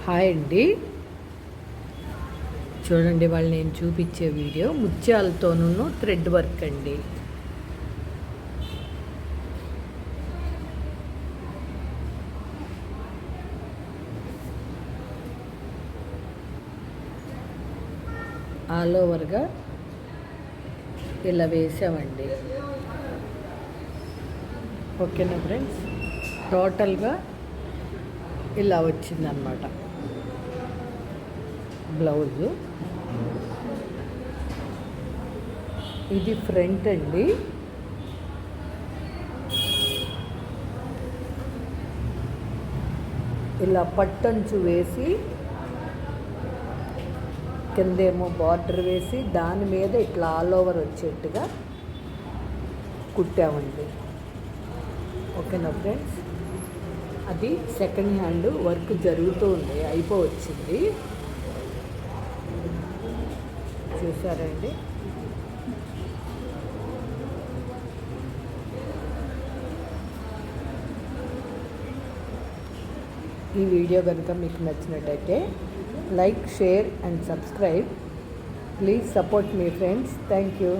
Hi అండి, చూడండి వాళ్ళు నేను చూపించే వీడియో ముత్యాలతోనూ థ్రెడ్ వర్క్ అండి. ఆల్ ఓవర్గా ఇలా వేసామండి. ఓకేనా ఫ్రెండ్స్, టోటల్గా ఇలా వచ్చిందనమాట బ్లౌజు. ఇది ఫ్రంట్ అండి. ఇలా పట్టంచు వేసి కిందేమో బార్డర్ వేసి దాని మీద ఇట్లా ఆల్ ఓవర్ వచ్చేట్టుగా కుట్టామండి. ఓకేనా ఫ్రెండ్స్, అది సెకండ్ హ్యాండ్ వర్క్ జరుగుతూ ఉంది, అయిపోవచ్చింది. చూసారండి, ఈ వీడియో కనుక మీకు నచ్చినట్టయితే like, share and subscribe. Please support me friends. Thank you.